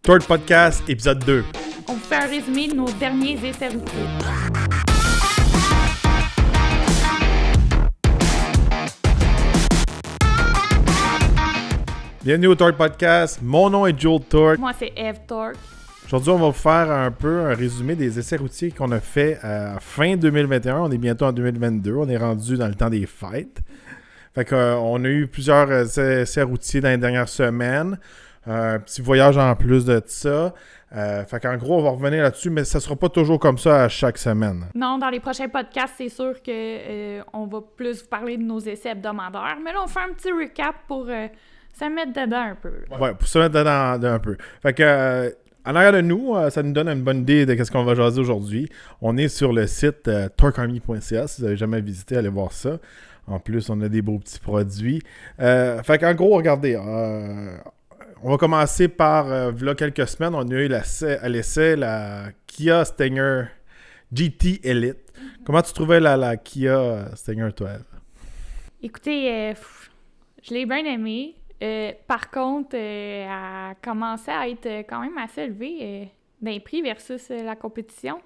Torque Podcast, épisode 2. On vous fait un résumé de nos derniers essais routiers. Bienvenue au Torque Podcast. Mon nom est Joel Torque. Moi, c'est Eve Torque. Aujourd'hui, on va vous faire un résumé des essais routiers qu'on a fait à fin 2021. On est bientôt en 2022. On est rendu dans le temps des fêtes. Fait qu'on a eu plusieurs essais routiers dans les dernières semaines. Un petit voyage en plus de ça. Fait qu'en gros, on va revenir là-dessus, mais ça sera pas toujours comme ça à chaque semaine. Non, dans les prochains podcasts, c'est sûr qu'on va plus vous parler de nos essais hebdomadaires. Mais là, on fait un petit recap pour se mettre dedans un peu. Ouais, pour se mettre dedans un peu. Fait que... en arrière de nous, ça nous donne une bonne idée de ce qu'on va jaser aujourd'hui. On est sur le site torquearmy.ca. Si vous n'avez jamais visité, allez voir ça. En plus, on a des beaux petits produits. Fait qu'en gros, regardez, on va commencer par, il y a quelques semaines, on a eu à l'essai la Kia Stinger GT Elite. Comment tu trouvais la Kia Stinger, toi? Écoutez, je l'ai bien aimée. Par contre, elle commençait à être quand même assez élevée dans les prix versus la compétition.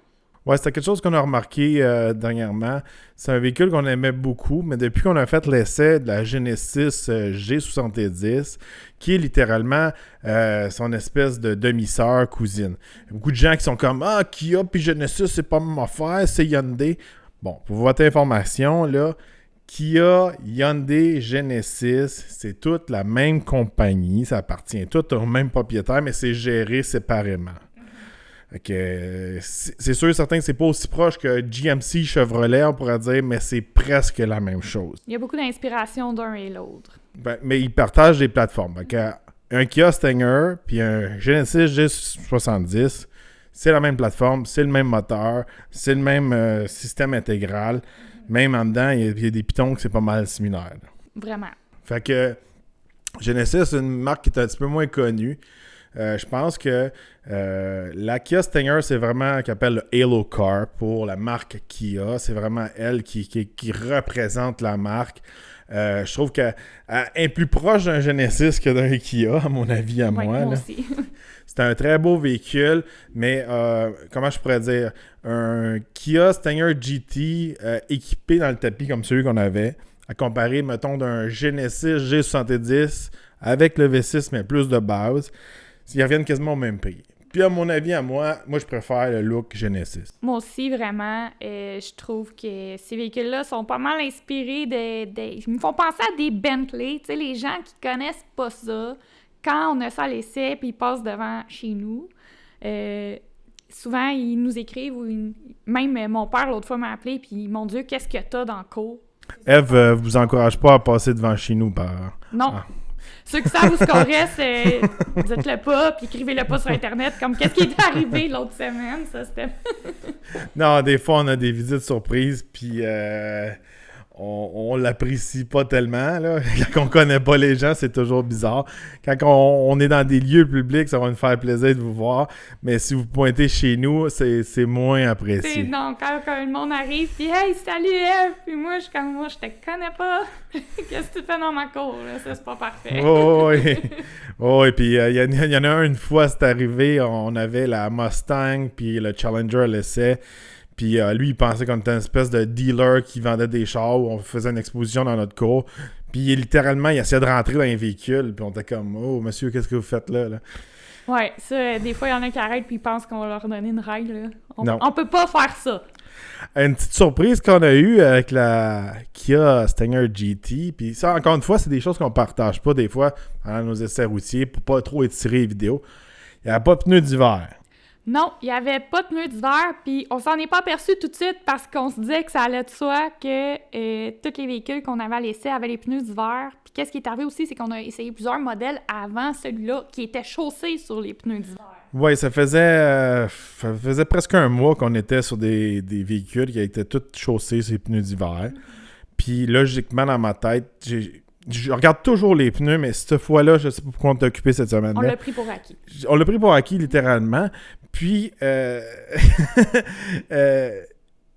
Ouais, c'était quelque chose qu'on a remarqué dernièrement. C'est un véhicule qu'on aimait beaucoup, mais depuis qu'on a fait l'essai de la Genesis G70, qui est littéralement son espèce de demi-sœur cousine. Il y a beaucoup de gens qui sont comme « Ah, Kia puis Genesis, c'est pas ma affaire, c'est Hyundai. » Bon, pour votre information, là, Kia, Hyundai, Genesis, c'est toute la même compagnie, ça appartient tout au même propriétaire, mais c'est géré séparément. Okay. C'est sûr et certain que c'est pas aussi proche que GMC Chevrolet, on pourrait dire, mais c'est presque la même chose. Il y a beaucoup d'inspiration d'un et l'autre. Ben, mais ils partagent des plateformes. Un Kia Stinger puis un Genesis G70, c'est la même plateforme, c'est le même moteur, c'est le même système intégral. Même en dedans, il y a des pitons que c'est pas mal similaire. Vraiment. Fait que Genesis, c'est une marque qui est un petit peu moins connue. Je pense que la Kia Stinger, c'est vraiment ce qu'on appelle le Halo Car pour la marque Kia. C'est vraiment elle qui représente la marque. Je trouve qu'elle est plus proche d'un Genesis que d'un Kia, à mon avis, moi. Moi aussi. C'est un très beau véhicule, mais comment je pourrais dire, un Kia Stinger GT équipé dans le tapis comme celui qu'on avait, à comparer, mettons, d'un Genesis G70 avec le V6, mais plus de base, ils reviennent quasiment au même prix. Puis à mon avis, moi, je préfère le look Genesis. Moi aussi, vraiment, je trouve que ces véhicules-là sont pas mal inspirés ils me font penser à des Bentley. Tu sais, les gens qui connaissent pas ça, quand on a ça à l'essai puis ils passent devant chez nous, souvent, ils nous écrivent, même mon père, l'autre fois, m'a appelé, puis mon Dieu, qu'est-ce que t'as dans le cours? Eve vous encourage pas à passer devant chez nous, par... Non. Ah. Ceux qui savent où ce qu'on reste, dites-le pas, puis écrivez-le pas sur Internet, comme qu'est-ce qui est arrivé l'autre semaine, ça, c'était... Non, des fois, on a des visites surprises, puis on l'apprécie pas tellement, là. Quand on connaît pas les gens, c'est toujours bizarre. Quand on est dans des lieux publics, ça va nous faire plaisir de vous voir, mais si vous pointez chez nous, c'est moins apprécié. Non, quand le monde arrive, puis « Hey, salut Eve! » Puis moi, je te connais pas. Qu'est-ce que tu fais dans ma cour, là? Ça, c'est pas parfait. Oui, puis il y en a une fois, c'est arrivé, on avait la Mustang, puis le Challenger à l'essai. Puis lui, il pensait qu'on était une espèce de dealer qui vendait des chars où on faisait une exposition dans notre cour. Puis littéralement, il essayait de rentrer dans un véhicule. Puis on était comme « Oh, monsieur, qu'est-ce que vous faites là? » Ouais, ça, des fois, il y en a qui arrêtent puis ils pensent qu'on va leur donner une règle. Non. On peut pas faire ça. Une petite surprise qu'on a eue avec la Kia Stinger GT. Puis ça, encore une fois, c'est des choses qu'on partage pas des fois pendant nos essais routiers pour pas trop étirer les vidéos. Il n'y a pas de pneus d'hiver. Non, il n'y avait pas de pneus d'hiver, puis on s'en est pas aperçu tout de suite parce qu'on se disait que ça allait de soi que tous les véhicules qu'on avait à l'essai avaient les pneus d'hiver. Puis qu'est-ce qui est arrivé aussi, c'est qu'on a essayé plusieurs modèles avant celui-là qui était chaussé sur les pneus d'hiver. Oui, ça faisait presque un mois qu'on était sur des véhicules qui étaient tous chaussés sur les pneus d'hiver. Puis logiquement, dans ma tête, je regarde toujours les pneus, mais cette fois-là, je sais pas pourquoi on t'a occupé cette semaine-là. On l'a pris pour acquis. On l'a pris pour acquis, littéralement. Puis,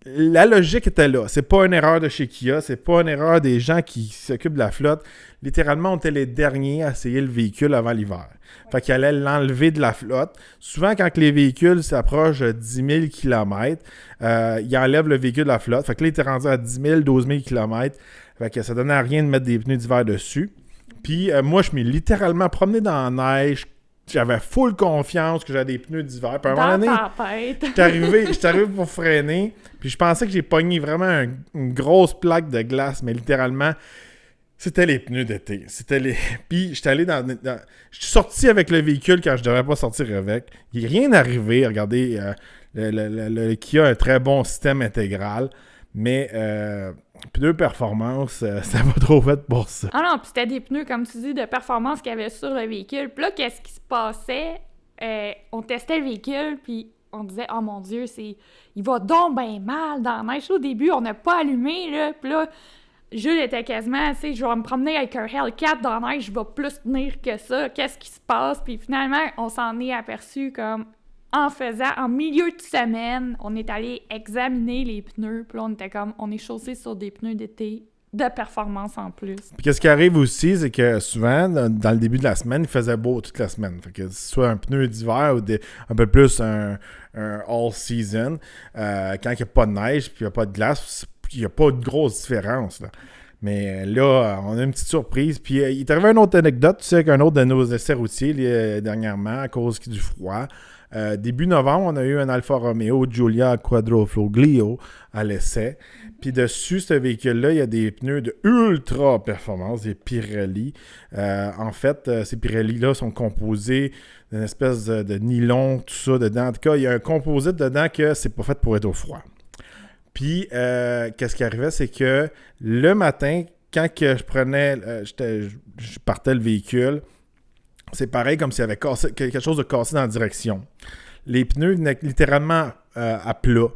la logique était là. C'est pas une erreur de chez Kia, c'est pas une erreur des gens qui s'occupent de la flotte. Littéralement, on était les derniers à essayer le véhicule avant l'hiver. Fait qu'ils allaient l'enlever de la flotte. Souvent, quand les véhicules s'approchent de 10 000 km, ils enlèvent le véhicule de la flotte. Fait que là, il était rendu à 10 000, 12 000 km. Fait que ça donnait à rien de mettre des pneus d'hiver dessus. Puis moi, je m'ai littéralement promené dans la neige. J'avais full confiance que j'avais des pneus d'hiver. Puis à un moment donné, j'étais arrivé pour freiner. Puis je pensais que j'ai pogné vraiment une grosse plaque de glace, mais littéralement, c'était les pneus d'été. Puis j'étais allé dans... Je suis sorti avec le véhicule quand je devrais pas sortir avec. Il n'est rien arrivé. Regardez, le Kia a un très bon système intégral. Mais pneus performance, ça va trop vite pour ça. Ah non, puis c'était des pneus, comme tu dis, de performance qu'il y avait sur le véhicule. Puis là, qu'est-ce qui se passait? On testait le véhicule, puis on disait « Oh mon Dieu, il va donc bien mal dans la neige. » Au début, on n'a pas allumé, là. Puis là, Jules était quasiment, tu sais, je vais me promener avec un Hellcat dans la neige, je vais plus tenir que ça. Qu'est-ce qui se passe? Puis finalement, on s'en est aperçu comme... En milieu de semaine, on est allé examiner les pneus, puis là, on était comme, on est chaussé sur des pneus d'été de performance en plus. Puis qu'est-ce qui arrive aussi, c'est que souvent, dans le début de la semaine, il faisait beau toute la semaine. Fait que soit un pneu d'hiver ou un peu plus un all-season, quand il n'y a pas de neige puis il n'y a pas de glace, il n'y a pas de grosse différence, là. Mais là, on a une petite surprise. Puis il est arrivé une autre anecdote, tu sais, qu'un autre de nos essais routiers dernièrement, à cause du froid. Début novembre, on a eu un Alfa Romeo Giulia Quadrifoglio à l'essai. Puis dessus, ce véhicule-là, il y a des pneus de ultra performance, des Pirelli. En fait, ces Pirelli-là sont composés d'une espèce de nylon, tout ça dedans. En tout cas, il y a un composite dedans que c'est pas fait pour être au froid. Puis, qu'est-ce qui arrivait, c'est que le matin, quand que je partais le véhicule, c'est pareil comme s'il y avait quelque chose de cassé dans la direction. Les pneus venaient littéralement à plat.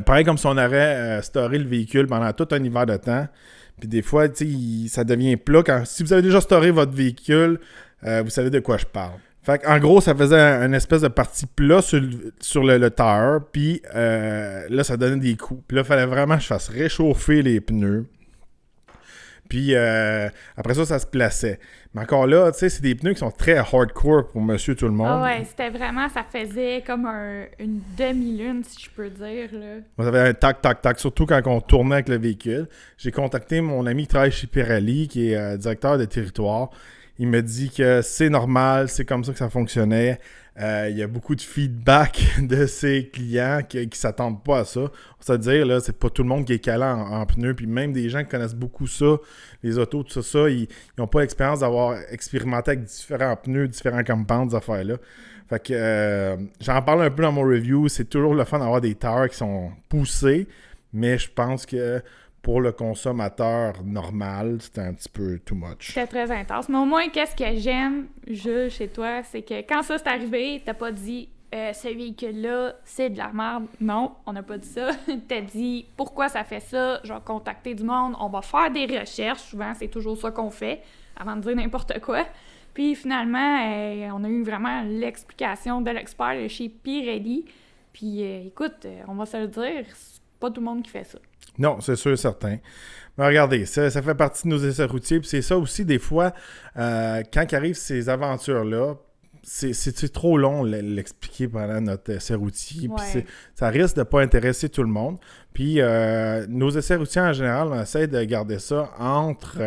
Pareil comme si on aurait storé le véhicule pendant tout un hiver de temps. Puis des fois, ça devient plat. Si vous avez déjà storé votre véhicule, vous savez de quoi je parle. Fait en gros, ça faisait une espèce de partie plat sur le tire. Puis là, ça donnait des coups. Puis là, il fallait vraiment que je fasse réchauffer les pneus. Puis après ça se plaçait. Mais encore là, tu sais, c'est des pneus qui sont très hardcore pour monsieur tout le monde. Ah ouais, c'était vraiment, ça faisait comme une demi-lune, si je peux dire, là. Moi, ça faisait un tac, surtout quand on tournait avec le véhicule. J'ai contacté mon ami qui travaille chez Pirelli, qui est directeur de territoire. Il me dit que c'est normal, c'est comme ça que ça fonctionnait. Il y a beaucoup de feedback de ses clients qui s'attendent pas à ça. On va se dire, là, c'est pas tout le monde qui est calé en pneus. Puis même des gens qui connaissent beaucoup ça, les autos, tout ça, ils n'ont pas l'expérience d'avoir expérimenté avec différents pneus, différents compounds, ces affaires-là. Fait que j'en parle un peu dans mon review. C'est toujours le fun d'avoir des tires qui sont poussés. Mais je pense que pour le consommateur normal, c'était un petit peu too much. C'était très intense. Mais au moins, qu'est-ce que j'aime, Jules, chez toi, c'est que quand ça s'est arrivé, t'as pas dit ce véhicule-là, c'est de la merde. Non, on n'a pas dit ça. T'as dit pourquoi ça fait ça, je vais contacter du monde, on va faire des recherches. Souvent, c'est toujours ça qu'on fait avant de dire n'importe quoi. Puis finalement, on a eu vraiment l'explication de l'expert de chez Pirelli. Puis écoute, on va se le dire, c'est pas tout le monde qui fait ça. Non, c'est sûr, certain. Mais regardez, ça fait partie de nos essais routiers. Puis c'est ça aussi, des fois, quand arrivent ces aventures-là, c'est trop long l'expliquer pendant notre essai routier. Ouais. Puis ça risque de ne pas intéresser tout le monde. Puis nos essais routiers, en général, on essaie de garder ça entre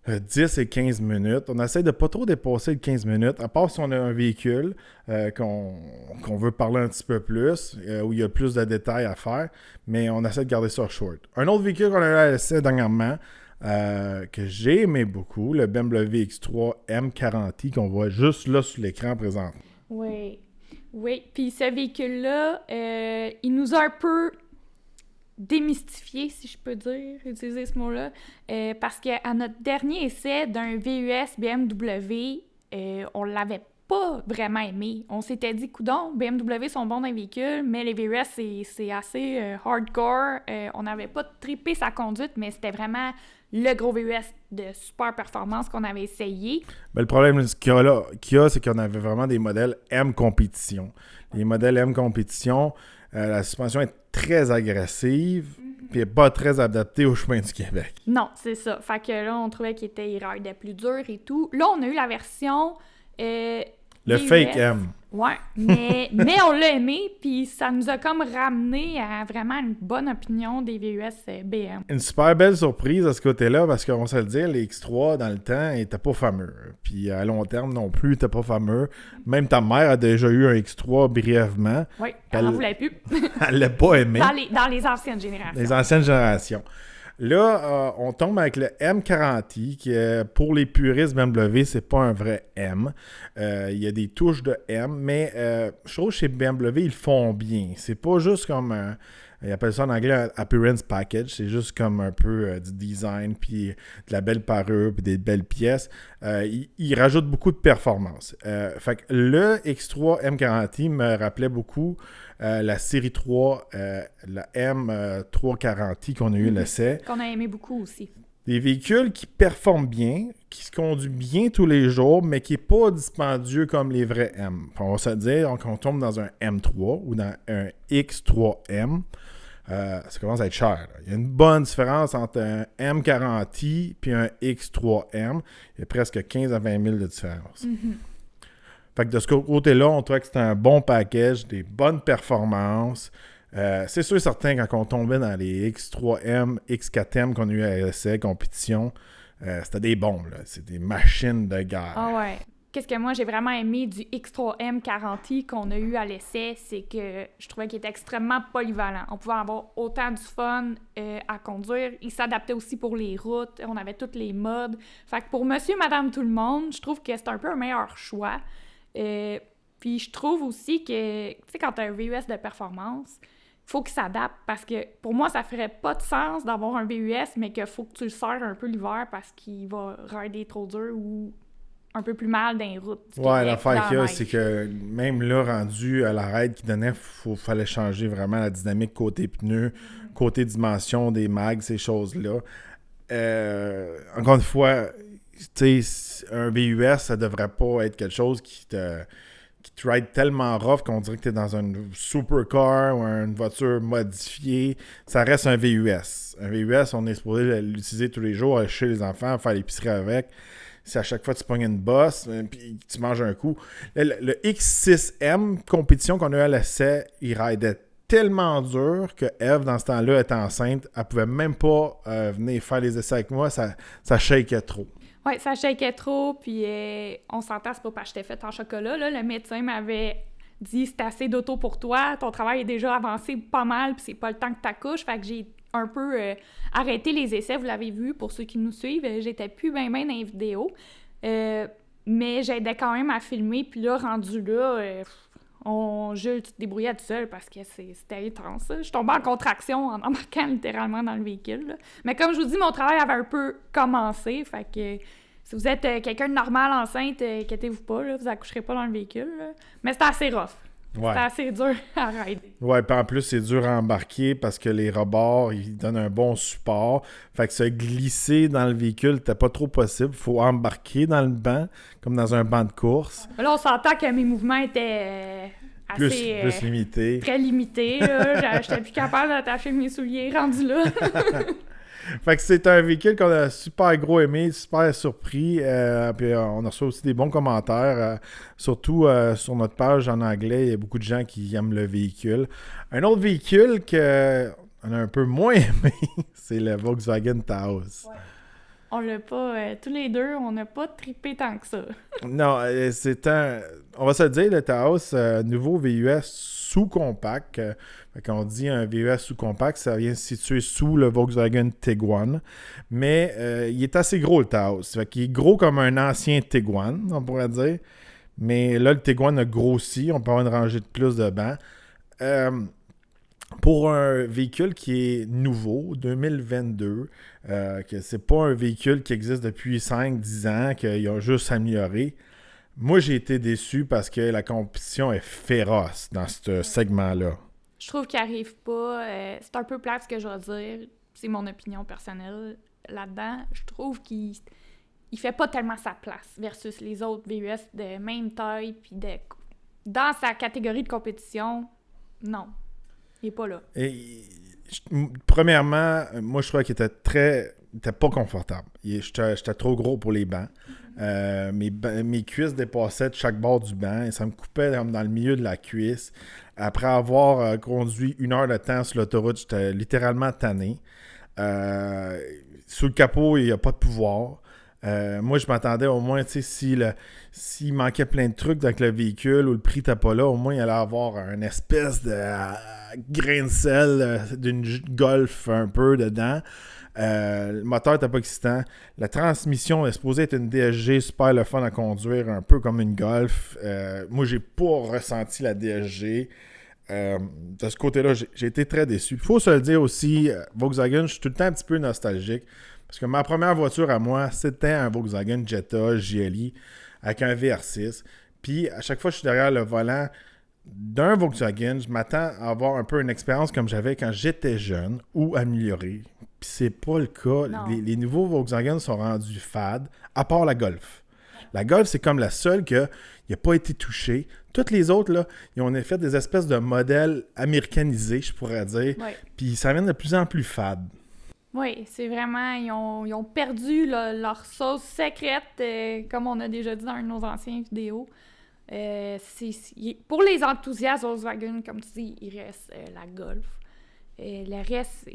10 et 15 minutes. On essaie de pas trop dépasser le 15 minutes, à part si on a un véhicule qu'on veut parler un petit peu plus, où il y a plus de détails à faire, mais on essaie de garder ça short. Un autre véhicule qu'on a eu à l'essai dernièrement, que j'ai aimé beaucoup, le BMW X3 M40i, qu'on voit juste là sur l'écran présent. Oui. Puis ce véhicule-là, il nous a un peu démystifié, si je peux dire, utiliser ce mot-là, parce qu'à notre dernier essai d'un VUS BMW, on l'avait pas vraiment aimé. On s'était dit, coudonc, BMW sont bons dans les véhicules, mais les VUS, c'est assez hardcore. On n'avait pas trippé sa conduite, mais c'était vraiment le gros VUS de super performance qu'on avait essayé. Ben, le problème qu'il y a, c'est qu'on avait vraiment des modèles M compétition. Les modèles M compétition, La suspension est très agressive, puis pas très adaptée au chemin du Québec. Non, c'est ça. Fait que là, on trouvait qu'il était plus dur et tout. Là, on a eu la version... Le VUS. fake M. Ouais, mais on l'a aimé, puis ça nous a comme ramené à vraiment une bonne opinion des VUS BM. Une super belle surprise à ce côté-là, parce qu'on se le dit, les X3, dans le temps, n'étaient pas fameux. Puis à long terme non plus, n'étaient pas fameux. Même ta mère a déjà eu un X3 brièvement. Oui, elle n'en voulait plus. Elle l'a pas aimé. Dans les anciennes générations. Les anciennes générations. Là, on tombe avec le M40i, qui, pour les puristes BMW, c'est pas un vrai M. Il y a des touches de M, mais je trouve que chez BMW, ils le font bien. C'est pas juste comme ils appellent ça en anglais un appearance package. C'est juste comme un peu du design, puis de la belle parure, puis des belles pièces. Ils rajoutent beaucoup de performance. Fait que le X3 M40i me rappelait beaucoup la série 3, la M340i qu'on a eu l'essai. Qu'on a aimé beaucoup aussi. Des véhicules qui performent bien, qui se conduisent bien tous les jours, mais qui n'est pas dispendieux comme les vrais M. On va se dire, on tombe dans un M3 ou dans un X3M, ça commence à être cher. Là. Il y a une bonne différence entre un M40i et un X3M. Il y a presque 15 à 20 000 de différence. Fait que de ce côté-là, on trouvait que c'était un bon package, des bonnes performances. C'est sûr et certain, quand on tombait dans les X3M, X4M qu'on a eu à l'essai, compétition, c'était des bombes, là. C'est des machines de guerre. Ah ouais. Qu'est-ce que moi j'ai vraiment aimé du X3M 40i qu'on a eu à l'essai, c'est que je trouvais qu'il était extrêmement polyvalent. On pouvait avoir autant du fun à conduire. Il s'adaptait aussi pour les routes. On avait tous les modes. Fait que pour monsieur, madame, tout le monde, je trouve que c'est un peu un meilleur choix. Puis je trouve aussi que, tu sais, quand tu as un VUS de performance, il faut qu'il s'adapte parce que pour moi, ça ferait pas de sens d'avoir un VUS, mais qu'il faut que tu le serres un peu l'hiver parce qu'il va rider trop dur ou un peu plus mal dans les routes. Ouais, l'affaire qu'il y a, c'est que même là, rendu à la ride qu'il donnait, fallait changer vraiment la dynamique côté pneus, côté dimension des mags, ces choses-là. Encore une fois, tu sais, un VUS, ça devrait pas être quelque chose qui te ride tellement rough qu'on dirait que tu es dans une supercar ou une voiture modifiée. Ça reste un VUS. Un VUS, on est supposé l'utiliser tous les jours chez les enfants, faire l'épicerie avec. Si à chaque fois tu pognes une bosse, puis tu manges un coup. Le X6M compétition qu'on a eu à l'essai, il ridait tellement dur que Eve, dans ce temps-là, était enceinte. Elle pouvait même pas venir faire les essais avec moi. Ça shakeait trop. Oui, ça shakeait trop, puis on s'entend, c'est pas parce que j'étais faite en chocolat, là. Le médecin m'avait dit « c'est assez d'auto pour toi, ton travail est déjà avancé pas mal, puis c'est pas le temps que t'accouches », fait que j'ai un peu arrêté les essais, vous l'avez vu, pour ceux qui nous suivent, j'étais plus bien dans les vidéos, mais j'aidais quand même à filmer, puis là, rendu là, Jules, tu te débrouillais tout seul parce que c'était intense. Je tombais en contraction en embarquant littéralement dans le véhicule. Là. Mais comme je vous dis, mon travail avait un peu commencé. Fait que si vous êtes quelqu'un de normal enceinte, inquiétez-vous pas, là, vous accoucherez pas dans le véhicule. Là. Mais c'était assez rough. Ouais. C'était assez dur à rider. Ouais, puis en plus, c'est dur à embarquer parce que les rebords, ils donnent un bon support. Fait que se glisser dans le véhicule, c'était pas trop possible. Faut embarquer dans le banc, comme dans un banc de course. Là, on s'entend que mes mouvements étaient assez... Plus limités. Très limités. J'étais plus capable d'attacher mes souliers rendus là. Fait que c'est un véhicule qu'on a super gros aimé, super surpris. Puis on a reçu aussi des bons commentaires, surtout sur notre page en anglais. Il y a beaucoup de gens qui aiment le véhicule. Un autre véhicule qu'on a un peu moins aimé, c'est le Volkswagen Taos. Ouais. On l'a pas... tous les deux, on n'a pas trippé tant que ça. Non, c'est on va se le dire, le Taos, nouveau VUS sous-compact. Quand on dit un VUS sous-compact, ça vient se situer sous le Volkswagen Tiguan. Mais il est assez gros, le Taos. Fait qu'il est gros comme un ancien Tiguan, on pourrait dire. Mais là, le Tiguan a grossi. On peut avoir une rangée de plus de bancs. Pour un véhicule qui est nouveau, 2022, que c'est pas un véhicule qui existe depuis 5-10 ans, qu'il a juste amélioré, moi j'ai été déçu parce que la compétition est féroce dans ce segment-là. Je trouve qu'il arrive pas, c'est un peu plate ce que je vais dire, c'est mon opinion personnelle là-dedans. Je trouve qu'il fait pas tellement sa place versus les autres VUS de même taille, puis dans sa catégorie de compétition, non. Il est pas là. Premièrement, moi, je trouvais qu'il était pas confortable. J'étais trop gros pour les bancs. Mes cuisses dépassaient de chaque bord du banc et ça me coupait dans le milieu de la cuisse. Après avoir conduit 1 heure de temps sur l'autoroute, j'étais littéralement tanné. Sous le capot, il n'y a pas de pouvoir. Moi, je m'attendais au moins, tu sais, s'il manquait plein de trucs avec le véhicule ou le prix n'était pas là, au moins il allait avoir une espèce de grain de sel d'une Golf un peu dedans. Le moteur n'était pas excitant. La transmission est supposée être une DSG super le fun à conduire, un peu comme une Golf. Moi, j'ai pas ressenti la DSG. De ce côté-là, j'ai été très déçu. Il faut se le dire aussi, Volkswagen, je suis tout le temps un petit peu nostalgique. Parce que ma première voiture à moi, c'était un Volkswagen Jetta JLI avec un VR6. Puis à chaque fois que je suis derrière le volant d'un Volkswagen, je m'attends à avoir un peu une expérience comme j'avais quand j'étais jeune ou améliorée. Puis c'est pas le cas. Les nouveaux Volkswagen sont rendus fades, à part la Golf. La Golf, c'est comme la seule qui n'a pas été touchée. Toutes les autres, là, ils ont fait des espèces de modèles américanisés, je pourrais dire. Ouais. Puis ça vient de plus en plus fade. Oui, c'est vraiment... Ils ont perdu leur sauce secrète, comme on a déjà dit dans une de nos anciennes vidéos. Pour les enthousiastes Volkswagen, comme tu dis, il reste la Golf. Le reste,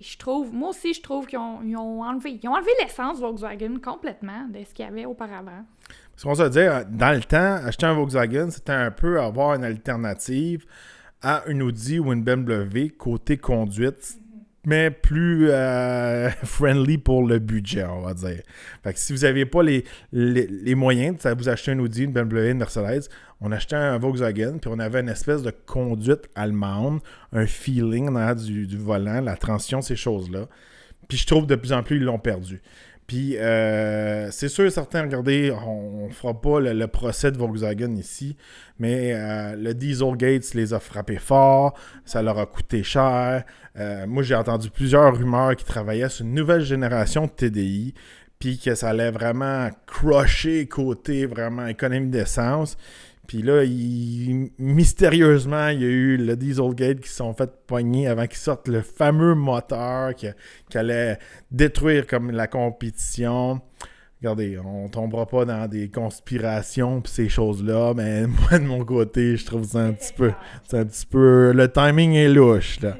moi aussi, je trouve qu'ils ont enlevé l'essence Volkswagen complètement de ce qu'il y avait auparavant. Parce qu'on se dire, dans le temps, acheter un Volkswagen, c'était un peu avoir une alternative à une Audi ou une BMW côté conduite, mais plus friendly pour le budget, on va dire. Fait que si vous n'aviez pas les moyens de vous acheter un Audi, une BMW, une Mercedes, on achetait un Volkswagen, puis on avait une espèce de conduite allemande, un feeling dans du volant, la transition, ces choses-là. Puis je trouve de plus en plus, ils l'ont perdu. Puis c'est sûr et certain, regardez, on ne fera pas le procès de Volkswagen ici, mais le Dieselgate les a frappés fort, ça leur a coûté cher. Moi, j'ai entendu plusieurs rumeurs qui travaillaient sur une nouvelle génération de TDI, puis que ça allait vraiment crusher côté vraiment économie d'essence. Puis là, mystérieusement, il y a eu le Dieselgate qui se sont fait pogner avant qu'ils sortent le fameux moteur qui allait détruire comme la compétition. Regardez, on tombera pas dans des conspirations pis ces choses-là, mais moi, de mon côté, je trouve ça un petit peu... Le timing est louche, là.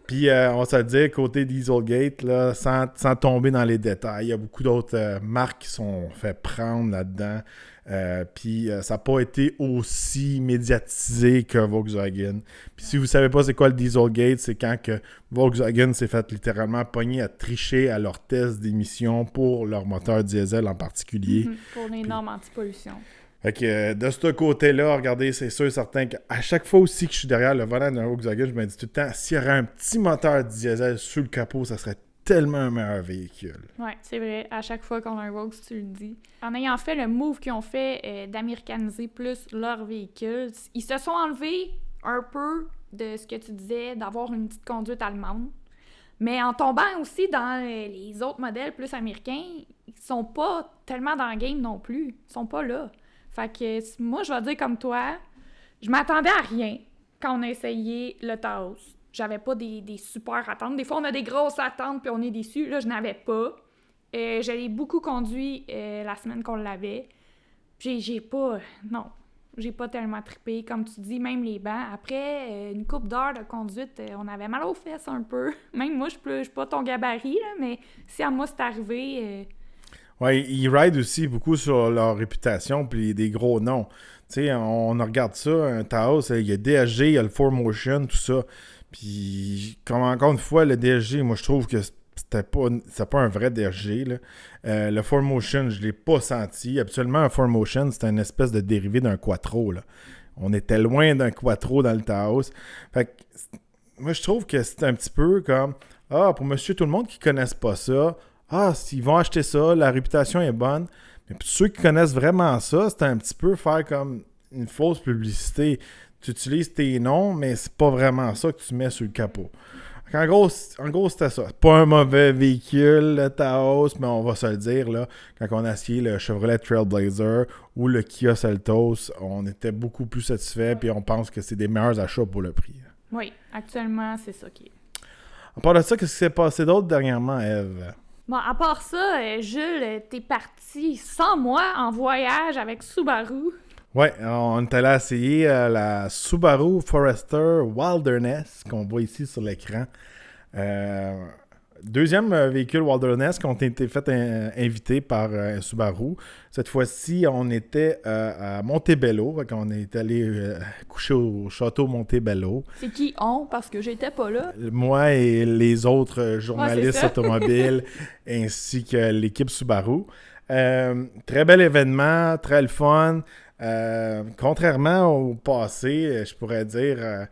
Puis, on va se le dire, côté Dieselgate, là, sans tomber dans les détails, il y a beaucoup d'autres marques qui sont fait prendre là-dedans. Puis ça n'a pas été aussi médiatisé que Volkswagen. Puis si vous ne savez pas c'est quoi le Dieselgate, c'est quand que Volkswagen s'est fait littéralement pogner à tricher à leur test d'émission pour leur moteur diesel en particulier. Pour les normes anti-pollution. Fait que de ce côté-là, regardez, c'est sûr et certain qu'à chaque fois aussi que je suis derrière le volant d'un Volkswagen, je me dis tout le temps, s'il y aurait un petit moteur diesel sous le capot, ça serait tellement un meilleur véhicule. Oui, c'est vrai. À chaque fois qu'on a un Volkswagen, tu le dis. En ayant fait le move qu'ils ont fait d'américaniser plus leur véhicule, ils se sont enlevés un peu de ce que tu disais, d'avoir une petite conduite allemande. Mais en tombant aussi dans les autres modèles plus américains, ils sont pas tellement dans le game non plus. Ils sont pas là. Fait que moi, je vais dire comme toi, je m'attendais à rien quand on a essayé le Taos. J'avais pas des super attentes. Des fois, on a des grosses attentes puis on est déçus. Là, je n'avais pas. Je l'ai beaucoup conduit la semaine qu'on l'avait. J'ai pas tellement trippé. Comme tu dis, même les bancs. Après une couple d'heures de conduite, on avait mal aux fesses un peu. Même moi, je suis pas ton gabarit, là, mais si à moi c'est arrivé... Oui, ils ride aussi beaucoup sur leur réputation puis des gros noms. Tu sais, on regarde ça, un Taos, il y a DSG, il y a le 4Motion, tout ça. Puis, comme encore une fois, le DSG, moi, je trouve que c'était pas un vrai DSG, là. Le 4Motion, je l'ai pas senti. Habituellement, un 4Motion, c'est une espèce de dérivé d'un Quattro, là. On était loin d'un Quattro dans le Taos. Fait que, moi, je trouve que c'est un petit peu comme, pour monsieur tout le monde qui connaissent pas ça, s'ils vont acheter ça, la réputation est bonne. Mais pour ceux qui connaissent vraiment ça, c'est un petit peu faire comme une fausse publicité. Tu utilises tes noms, mais c'est pas vraiment ça que tu mets sur le capot. En gros, c'était ça. C'est pas un mauvais véhicule, le Taos, mais on va se le dire, là, quand on a essayé le Chevrolet Trailblazer ou le Kia Seltos, on était beaucoup plus satisfaits, puis on pense que c'est des meilleurs achats pour le prix. Oui, actuellement, c'est ça qui est. À part de ça, qu'est-ce qui s'est passé d'autre dernièrement, Ève? Bon, à part ça, Jules, t'es parti sans moi en voyage avec Subaru. Ouais, on est allé essayer la Subaru Forester Wilderness qu'on voit ici sur l'écran. Deuxième véhicule Wilderness qui ont été fait inviter par Subaru. Cette fois-ci, on était à Montebello. On est allé coucher au château Montebello. C'est qui on? Parce que j'étais pas là. Moi et les autres journalistes Ouais, automobiles ainsi que l'équipe Subaru. Très bel événement, très le fun. Contrairement au passé, je pourrais dire...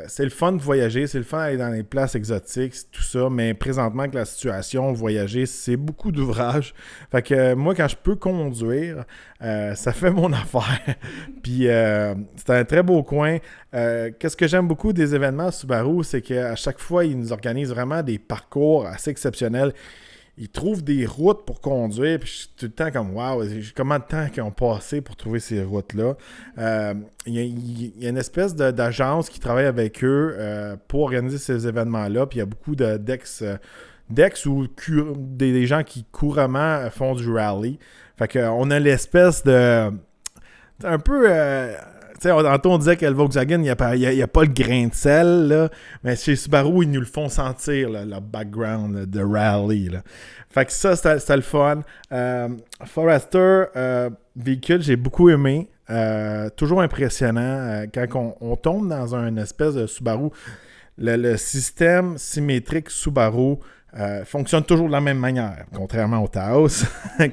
c'est le fun de voyager, c'est le fun d'aller dans les places exotiques, tout ça, mais présentement avec la situation, voyager, c'est beaucoup d'ouvrages. Fait que moi, quand je peux conduire, ça fait mon affaire. Puis c'est un très beau coin. Qu'est-ce que j'aime beaucoup des événements Subaru, c'est qu'à chaque fois, ils nous organisent vraiment des parcours assez exceptionnels. Ils trouvent des routes pour conduire, puis je suis tout le temps comme « Wow, comment de temps qu'ils ont passé pour trouver ces routes-là? » Il y a une espèce d'agence qui travaille avec eux pour organiser ces événements-là, puis il y a beaucoup d'ex ou des gens qui couramment font du rallye. Fait qu'on a l'espèce de... un peu... tu sais, tantôt on disait que le Volkswagen, il n'y a pas le grain de sel, là, mais chez Subaru, ils nous le font sentir, là, leur background de rallye. Là. Fait que ça, c'était le fun. Forester, véhicule, j'ai beaucoup aimé. Toujours impressionnant. Quand on tombe dans une espèce de Subaru, le système symétrique Subaru fonctionne toujours de la même manière, contrairement au Taos.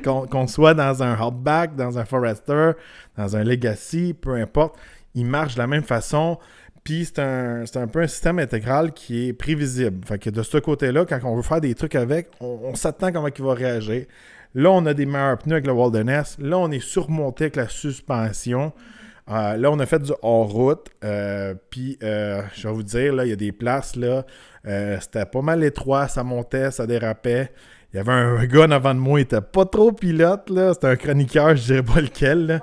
qu'on soit dans un Outback, dans un Forester, dans un Legacy, peu importe, il marche de la même façon. Puis c'est un peu un système intégral qui est prévisible. Fait que de ce côté-là, quand on veut faire des trucs avec, on s'attend comment il va réagir. Là, on a des meilleurs pneus avec le Wilderness. Là, on est surmonté avec la suspension. Là, on a fait du hors-route. Puis, je vais vous dire, là, il y a des places, là, c'était pas mal étroit, ça montait, ça dérapait. Il y avait un gars en avant de moi, il était pas trop pilote, là. C'était un chroniqueur, je dirais pas lequel, là.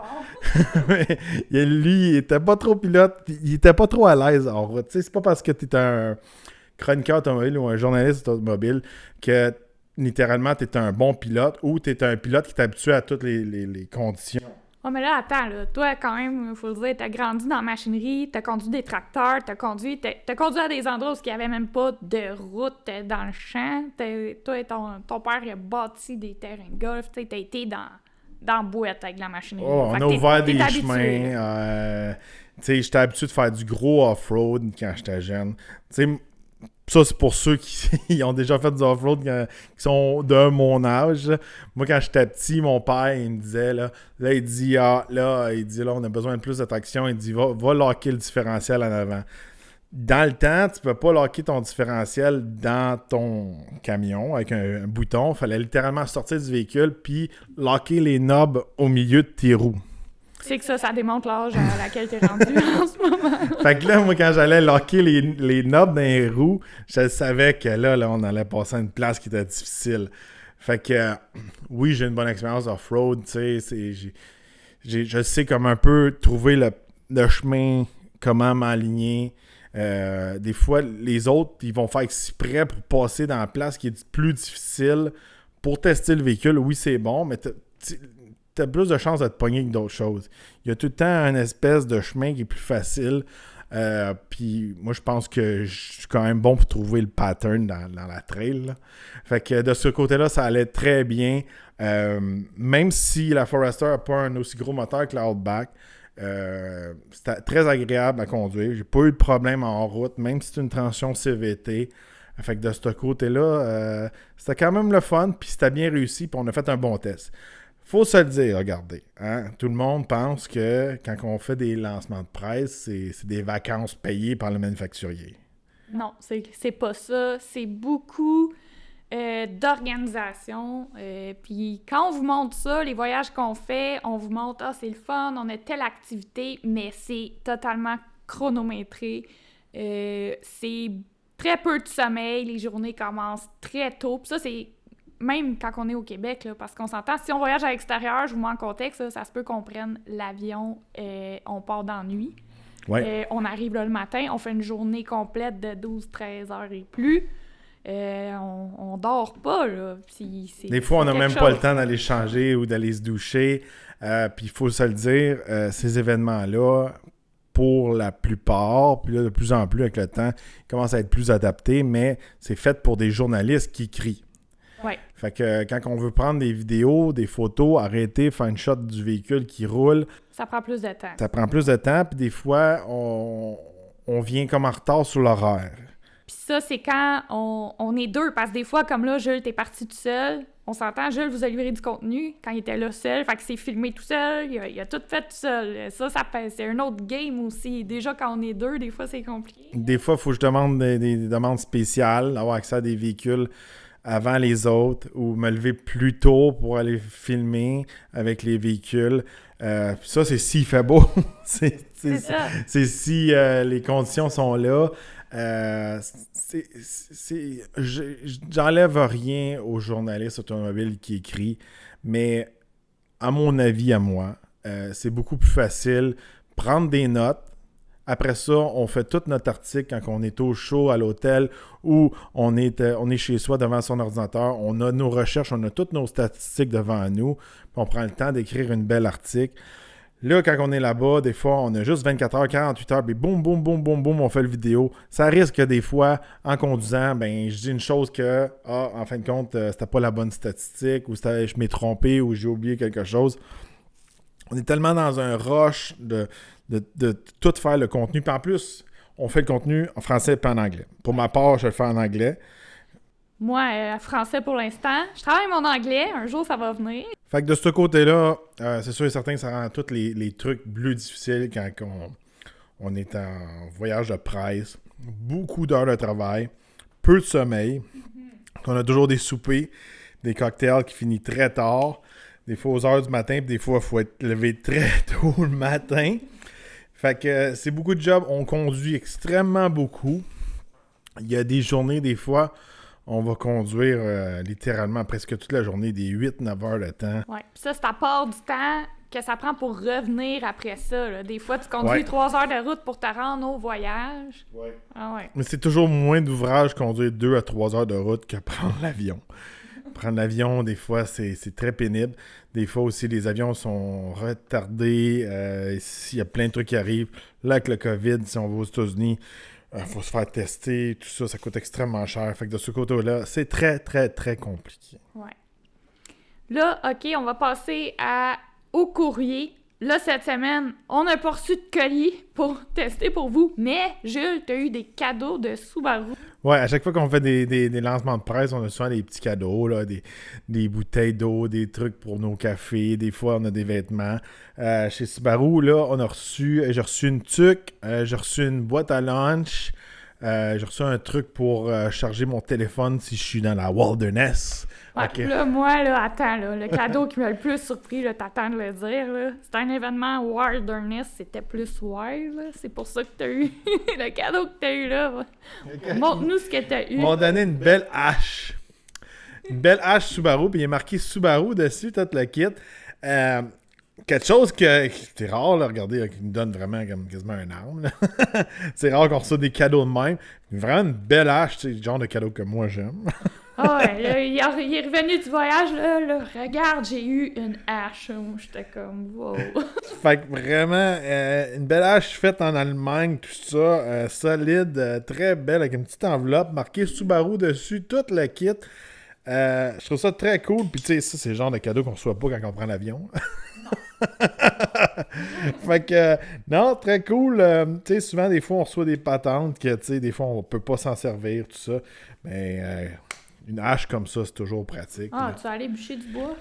Mais lui, il était pas trop pilote, il était pas trop à l'aise en route. Tu sais, c'est pas parce que t'es un chroniqueur automobile ou un journaliste automobile que littéralement t'es un bon pilote ou t'es un pilote qui est habitué à toutes les conditions. Oh, mais là, attends, là, toi, quand même, il faut le dire, t'as grandi dans la machinerie, t'as conduit des tracteurs, t'as conduit à des endroits où il n'y avait même pas de route dans le champ. Toi et ton père, il a bâti des terrains de golf, t'as été dans la boîte avec la machinerie. Oh, on a ouvert des chemins. J'étais habitué de faire du gros off-road quand j'étais jeune. Tu sais, ça, c'est pour ceux qui ont déjà fait du off-road, qui sont de mon âge. Moi, quand j'étais petit, mon père, il me disait, là il dit, on a besoin de plus de traction. Il dit, va locker le différentiel en avant. Dans le temps, tu peux pas locker ton différentiel dans ton camion avec un bouton. Il fallait littéralement sortir du véhicule puis locker les knobs au milieu de tes roues. C'est que ça démontre l'âge à laquelle t'es rendu en ce moment. Fait que là, moi, quand j'allais locker les knobs dans les roues, je savais que là, on allait passer à une place qui était difficile. Fait que, oui, j'ai une bonne expérience off-road, tu sais, je sais comme un peu trouver le chemin, comment m'aligner. Des fois, les autres, ils vont faire exprès pour passer dans la place qui est plus difficile pour tester le véhicule. Oui, c'est bon, mais t'as plus de chances de te pogner que d'autres choses. Il y a tout le temps une espèce de chemin qui est plus facile. Puis moi, je pense que je suis quand même bon pour trouver le pattern dans la trail. Là. Fait que de ce côté-là, ça allait très bien. Même si la Forester n'a pas un aussi gros moteur que la Outback, c'était très agréable à conduire. J'ai pas eu de problème en route, même si c'est une transition CVT. Fait que de ce côté-là, c'était quand même le fun, puis c'était bien réussi, puis on a fait un bon test. Faut se le dire, regardez. Hein? Tout le monde pense que quand on fait des lancements de presse, c'est des vacances payées par le manufacturier. Non, c'est pas ça. C'est beaucoup d'organisation. Puis quand on vous montre ça, les voyages qu'on fait, on vous montre « Ah, c'est le fun, on a telle activité », mais c'est totalement chronométré. C'est très peu de sommeil. Les journées commencent très tôt. Puis ça, c'est même quand on est au Québec, là, parce qu'on s'entend, si on voyage à l'extérieur, je vous mets en contexte, ça se peut qu'on prenne l'avion, on part dans la nuit. Ouais. On arrive là le matin, on fait une journée complète de 12-13 heures et plus. On dort pas, là. Des fois, on n'a même pas le temps d'aller changer ou d'aller se doucher. Puis il faut se le dire, ces événements-là, pour la plupart, puis là, de plus en plus avec le temps, ils commencent à être plus adaptés, mais c'est fait pour des journalistes qui crient. Ouais. Fait que quand on veut prendre des vidéos, des photos, arrêter, faire une shot du véhicule qui roule, ça prend plus de temps. Ça prend plus de temps, puis des fois, on vient comme en retard sur l'horaire. Puis ça, c'est quand on est deux, parce que des fois, comme là, Jules, t'es parti tout seul. On s'entend, Jules vous a livré du contenu quand il était là seul, fait que c'est filmé tout seul, il a tout fait tout seul. Ça c'est un autre game aussi. Déjà, quand on est deux, des fois, c'est compliqué. Des fois, il faut que je demande des demandes spéciales, avoir accès à des véhicules avant les autres, ou me lever plus tôt pour aller filmer avec les véhicules. Ça, c'est s'il fait beau. c'est si les conditions sont là. J'enlève rien aux journalistes automobiles qui écrivent, mais à mon avis, à moi, c'est beaucoup plus facile prendre des notes. Après ça, on fait tout notre article quand on est au show, à l'hôtel, ou on est chez soi devant son ordinateur. On a nos recherches, on a toutes nos statistiques devant nous. Puis on prend le temps d'écrire une belle article. Là, quand on est là-bas, des fois, on a juste 24 heures, 48 heures, puis boum, boum, boum, boum, boum, on fait le vidéo. Ça risque que des fois, en conduisant, ben je dis une chose que, en fin de compte, c'était pas la bonne statistique, ou je m'ai trompé, ou j'ai oublié quelque chose. On est tellement dans un rush de tout faire le contenu. Puis en plus, on fait le contenu en français et en anglais. Pour ma part, je le fais en anglais. Moi, français pour l'instant. Je travaille mon anglais. Un jour, ça va venir. Fait que de ce côté-là, c'est sûr et certain que ça rend tous les trucs plus difficiles quand on est en voyage de presse. Beaucoup d'heures de travail. Peu de sommeil. On a toujours des soupers, des cocktails qui finissent très tard. Des fois aux heures du matin, puis des fois, il faut être levé très tôt le matin. Fait que c'est beaucoup de jobs. On conduit extrêmement beaucoup. Il y a des journées, des fois, on va conduire littéralement presque toute la journée, des 8-9 heures de temps. Oui, puis ça, c'est à part du temps que ça prend pour revenir après ça. Là. Des fois, tu conduis 3 heures de route pour te rendre au voyage. Ouais. Ah ouais. Mais c'est toujours moins d'ouvrage conduire 2 à 3 heures de route que prendre l'avion. Prendre l'avion, des fois, c'est très pénible. Des fois aussi, les avions sont retardés. S'il y a plein de trucs qui arrivent, là, avec le COVID, si on va aux États-Unis, il faut se faire tester. Tout ça, ça coûte extrêmement cher. Fait que de ce côté-là, c'est très, très, très compliqué. Ouais. Là, OK, on va passer au courrier. Là, cette semaine, on n'a pas reçu de colis pour tester pour vous, mais Jules, tu as eu des cadeaux de Subaru. Ouais, à chaque fois qu'on fait des lancements de presse, on a souvent des petits cadeaux, là, des bouteilles d'eau, des trucs pour nos cafés, des fois on a des vêtements. Chez Subaru, là, j'ai reçu une tuque, j'ai reçu une boîte à lunch, j'ai reçu un truc pour charger mon téléphone si je suis dans la wilderness. Ouais, Okay. Là, moi, là, attends, là, le cadeau qui m'a le plus surpris, là, t'attends de le dire, là, c'était un événement Wilderness, c'était plus wild, là. C'est pour ça que t'as eu le cadeau que t'as eu, là. Okay. Montre-nous ce que t'as eu. Ils m'ont donné une belle hache. Une belle hache Subaru, puis il est marqué Subaru dessus, tout le kit. Quelque chose qui est rare, là, regardez, là, qui me donne vraiment comme quasiment un arme. C'est rare qu'on reçoit des cadeaux de même. Vraiment une belle hache, c'est le genre de cadeau que moi j'aime. Ah ouais, là, il est revenu du voyage, là, regarde, j'ai eu une hache. J'étais comme, wow. Fait que vraiment, une belle hache faite en Allemagne, tout ça, solide, très belle, avec une petite enveloppe, marquée Subaru dessus, tout le kit. Je trouve ça très cool, puis tu sais, ça, c'est le genre de cadeau qu'on reçoit pas quand on prend l'avion. Fait que, non, très cool. Tu sais, souvent, des fois, on reçoit des patentes que, tu sais, des fois, on peut pas s'en servir, tout ça. Mais une hache comme ça, c'est toujours pratique. Ah, là. tu vas aller bûcher du bois?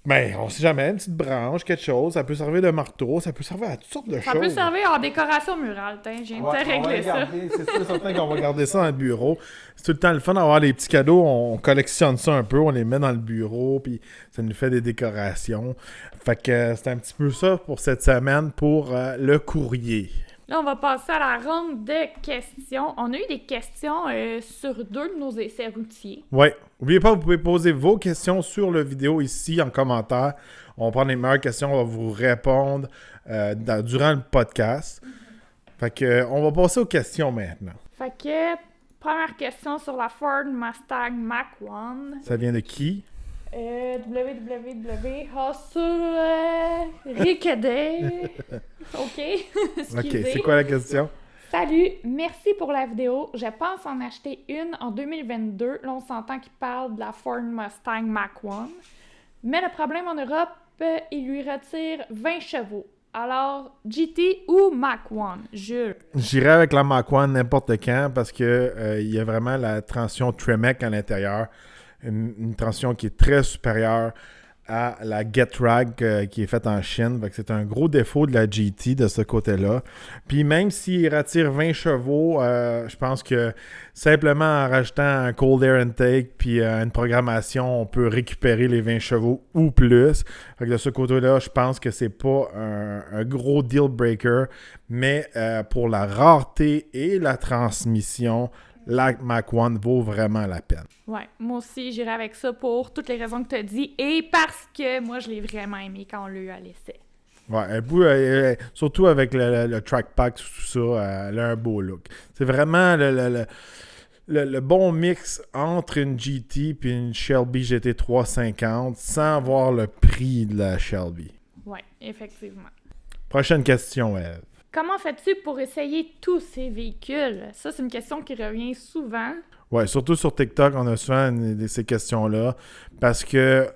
Ben, on sait jamais, une petite branche, quelque chose. Ça peut servir de marteau, ça peut servir à toutes sortes de choses. Ça peut servir en décoration murale, j'ai régler ça. C'est sûr certain qu'on va garder ça dans le bureau. C'est tout le temps le fun d'avoir des petits cadeaux. On collectionne ça un peu, on les met dans le bureau, puis ça nous fait des décorations. Fait que c'est un petit peu ça pour cette semaine pour le courrier. Là, on va passer à la ronde de questions. On a eu des questions sur 2 de nos essais routiers. Oui. N'oubliez pas, vous pouvez poser vos questions sur la vidéo ici en commentaire. On va prendre les meilleures questions, on va vous répondre durant le podcast. Fait que, on va passer aux questions maintenant. Fait que, première question sur la Ford Mustang Mach-1. Ça vient de qui? Rickaday. OK. Excusez. OK, c'est quoi la question? Salut, merci pour la vidéo. Je pense en acheter une en 2022. Là, on s'entend qu'il parle de la Ford Mustang Mach-1. Mais le problème en Europe, il lui retire 20 chevaux. Alors, GT ou Mach-1? J'irai avec la Mach-1 n'importe quand parce que il y a vraiment la transition Tremec à l'intérieur. Une transition qui est très supérieure à la Getrag qui est faite en Chine. Fait que c'est un gros défaut de la GT de ce côté-là. Puis même s'il retire 20 chevaux, je pense que simplement en rajoutant un cold air intake puis une programmation, on peut récupérer les 20 chevaux ou plus. Fait que de ce côté-là, je pense que c'est pas un gros deal breaker. Mais pour la rareté et la transmission, la Mach-1 vaut vraiment la peine. Ouais, moi aussi, j'irai avec ça pour toutes les raisons que tu as dit et parce que moi, je l'ai vraiment aimé quand on l'a eu à l'essai. Ouais, surtout avec le track pack, tout ça, elle a un beau look. C'est vraiment le bon mix entre une GT et une Shelby GT350 sans avoir le prix de la Shelby. Ouais, effectivement. Prochaine question, Eve. Comment fais-tu pour essayer tous ces véhicules? Ça, c'est une question qui revient souvent. Ouais, surtout sur TikTok, on a souvent ces questions-là parce que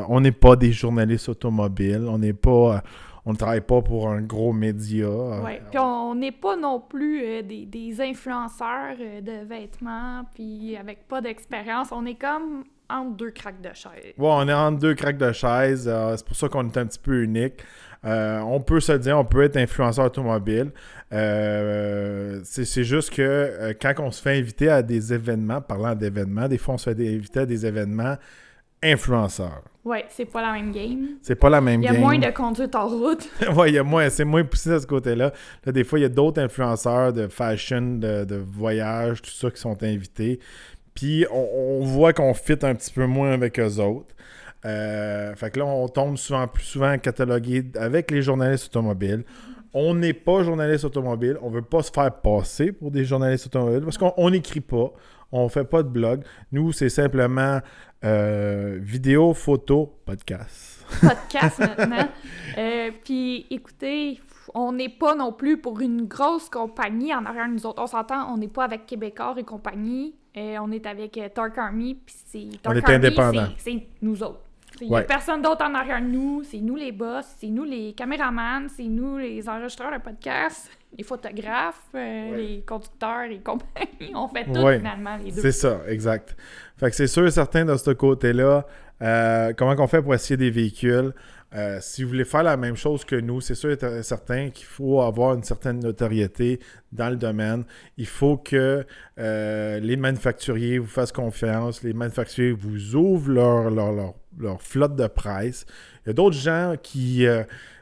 on n'est pas des journalistes automobiles, on ne travaille pas pour un gros média. Ouais, puis on n'est pas non plus des influenceurs de vêtements, puis avec pas d'expérience. On est comme entre deux craques de chaise. Ouais, on est entre deux craques de chaise. C'est pour ça qu'on est un petit peu unique. On peut se dire, on peut être influenceur automobile. C'est juste que quand on se fait inviter à des événements, parlant d'événements, des fois on se fait inviter à des événements influenceurs. Ouais, c'est pas la même game. C'est pas la même game. Il y a moins de conduite en route. Ouais, c'est moins poussé de ce côté-là. Là, des fois, il y a d'autres influenceurs de fashion, de voyage, tout ça qui sont invités. Puis on voit qu'on fit un petit peu moins avec eux autres. Fait que là, on tombe plus souvent catalogué avec les journalistes automobiles. On n'est pas journaliste automobile. On veut pas se faire passer pour des journalistes automobiles parce qu'on n'écrit pas. On fait pas de blog. Nous, c'est simplement vidéo, photo, podcast. Podcast maintenant. Puis écoutez, on n'est pas non plus pour une grosse compagnie en arrière de nous autres. On s'entend, on n'est pas avec Québécois et compagnie. On est avec Torque Army. Puis on est indépendant. C'est nous autres. Il n'y a personne d'autre en arrière de nous. C'est nous les boss, c'est nous les caméramans, c'est nous les enregistreurs de podcast, les photographes, les conducteurs, les compagnies. On fait tout finalement, les deux. C'est ça, exact. Fait que c'est sûr et certain de ce côté-là, comment on fait pour essayer des véhicules. Si vous voulez faire la même chose que nous, c'est sûr et certain qu'il faut avoir une certaine notoriété dans le domaine. Il faut que les manufacturiers vous fassent confiance, les manufacturiers vous ouvrent leur flotte de presse. Il y a d'autres gens qui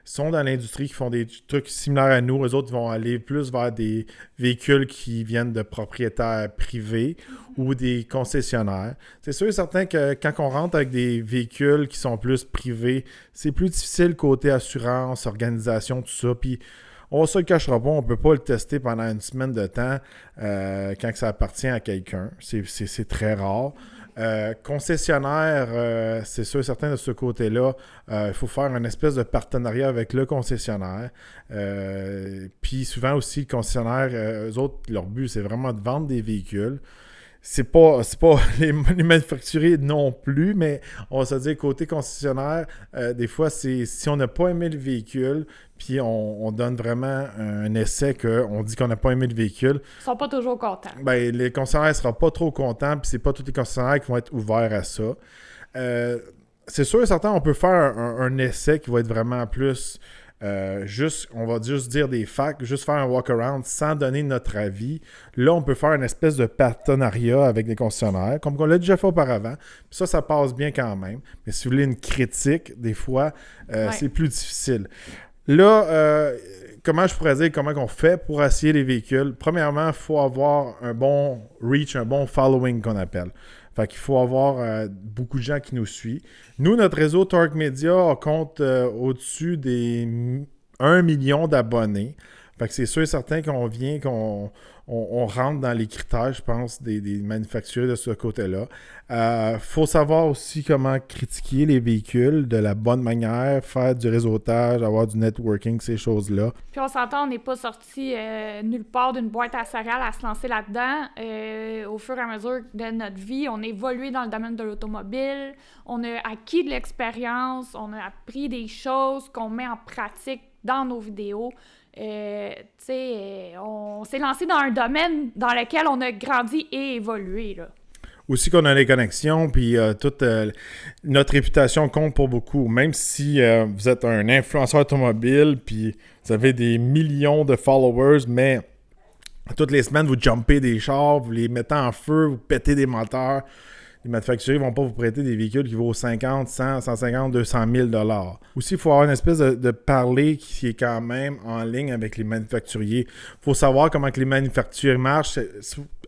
sont dans l'industrie, qui font des trucs similaires à nous. Eux autres vont aller plus vers des véhicules qui viennent de propriétaires privés ou des concessionnaires. C'est sûr et certain que quand on rentre avec des véhicules qui sont plus privés, c'est plus difficile côté assurance, organisation, tout ça. Puis on ne se le cachera pas, on ne peut pas le tester pendant une semaine de temps quand ça appartient à quelqu'un. C'est très rare. Concessionnaire, c'est sûr et certain de ce côté-là, il faut faire une espèce de partenariat avec le concessionnaire. Puis souvent aussi, le concessionnaire, eux autres, leur but, c'est vraiment de vendre des véhicules. C'est pas les manufacturiers non plus, mais on va se dire côté concessionnaire, des fois, c'est si on n'a pas aimé le véhicule, puis on donne vraiment un essai qu'on dit qu'on n'a pas aimé le véhicule. Ils sont pas toujours contents. Ben, les concessionnaires ne seront pas trop contents, puis c'est pas tous les concessionnaires qui vont être ouverts à ça. C'est sûr et certain, on peut faire un essai qui va être vraiment plus... on va juste dire des facts, juste faire un walk-around sans donner notre avis. Là, on peut faire une espèce de partenariat avec des concessionnaires, comme on l'a déjà fait auparavant. Puis ça passe bien quand même. Mais si vous voulez une critique, des fois, c'est plus difficile. Là, comment je pourrais dire comment on fait pour essayer les véhicules? Premièrement, il faut avoir un bon reach, un bon following qu'on appelle. Fait qu'il faut avoir beaucoup de gens qui nous suivent. Nous, notre réseau Torque Media compte au-dessus des 1 million d'abonnés. Fait que c'est sûr et certain qu'on rentre dans les critères, je pense, des manufacturiers de ce côté-là. Faut savoir aussi comment critiquer les véhicules de la bonne manière, faire du réseautage, avoir du networking, ces choses-là. Puis on s'entend, on n'est pas sorti nulle part d'une boîte à céréales à se lancer là-dedans. Au fur et à mesure de notre vie, on a évolué dans le domaine de l'automobile, on a acquis de l'expérience, on a appris des choses qu'on met en pratique dans nos vidéos. On s'est lancé dans un domaine dans lequel on a grandi et évolué, là. Aussi qu'on a des connexions, puis toute notre réputation compte pour beaucoup. Même si vous êtes un influenceur automobile, puis vous avez des millions de followers, mais toutes les semaines, vous jumpez des chars, vous les mettez en feu, vous pétez des moteurs. Les manufacturiers ne vont pas vous prêter des véhicules qui vaut 50, 100, 150, 200 000 $. Aussi, il faut avoir une espèce de parler qui est quand même en ligne avec les manufacturiers. Il faut savoir comment que les manufacturiers marchent,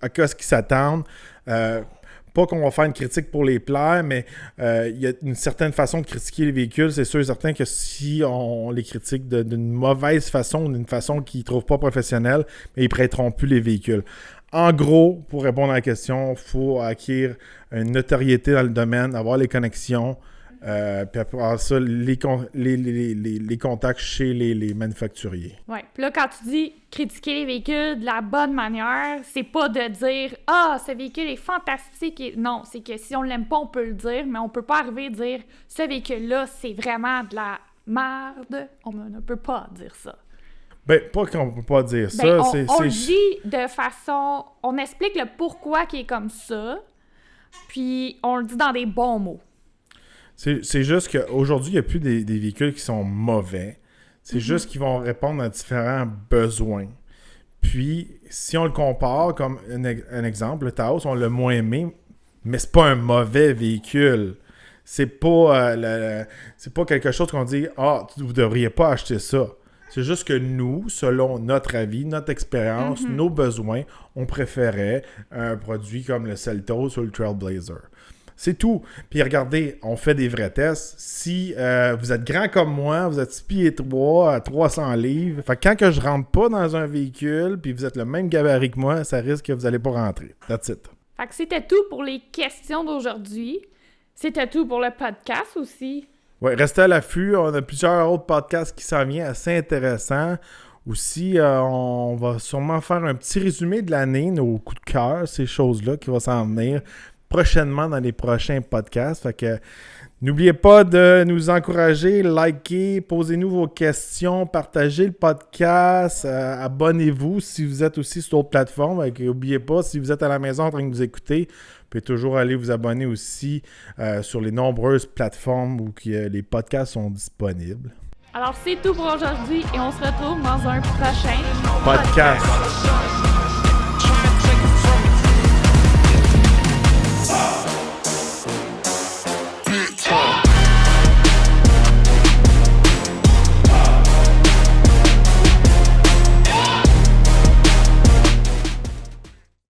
à quoi est-ce qu'ils s'attendent. Pas qu'on va faire une critique pour les plaire, mais il y a une certaine façon de critiquer les véhicules. C'est sûr et certain que si on les critique d'une mauvaise façon, d'une façon qu'ils ne trouvent pas professionnelle, ils ne prêteront plus les véhicules. En gros, pour répondre à la question, il faut acquérir une notoriété dans le domaine, avoir les connexions, puis après ça, les contacts chez les manufacturiers. Oui. Puis là, quand tu dis critiquer les véhicules de la bonne manière, c'est pas de dire « Ah, ce véhicule est fantastique! » Non, c'est que si on l'aime pas, on peut le dire, mais on peut pas arriver à dire « Ce véhicule-là, c'est vraiment de la merde. » On ne peut pas dire ça. Ben, pas qu'on peut pas dire ça. On le dit de façon... On explique le pourquoi qui est comme ça, puis on le dit dans des bons mots. C'est juste qu'aujourd'hui, il n'y a plus des véhicules qui sont mauvais. C'est juste qu'ils vont répondre à différents besoins. Puis, si on le compare, comme un exemple, le Taos, on l'a moins aimé, mais c'est pas un mauvais véhicule. C'est pas, c'est pas quelque chose qu'on dit « Ah, vous devriez pas acheter ça ». C'est juste que nous, selon notre avis, notre expérience, nos besoins, on préférait un produit comme le Seltos ou le Trailblazer. C'est tout. Puis regardez, on fait des vrais tests. Si vous êtes grand comme moi, vous êtes 6 pieds 3 à 300 livres, fait que quand que je rentre pas dans un véhicule, puis vous êtes le même gabarit que moi, ça risque que vous n'allez pas rentrer. That's it. Fait que c'était tout pour les questions d'aujourd'hui. C'était tout pour le podcast aussi. Oui, restez à l'affût. On a plusieurs autres podcasts qui s'en viennent assez intéressants. Aussi, on va sûrement faire un petit résumé de l'année, nos coups de cœur, ces choses-là qui vont s'en venir prochainement dans les prochains podcasts. Fait que n'oubliez pas de nous encourager, liker, posez-nous vos questions, partagez le podcast, abonnez-vous si vous êtes aussi sur d'autres plateformes. N'oubliez pas, si vous êtes à la maison en train de nous écouter, vous pouvez toujours aller vous abonner aussi sur les nombreuses plateformes où les podcasts sont disponibles. Alors, c'est tout pour aujourd'hui et on se retrouve dans un prochain podcast.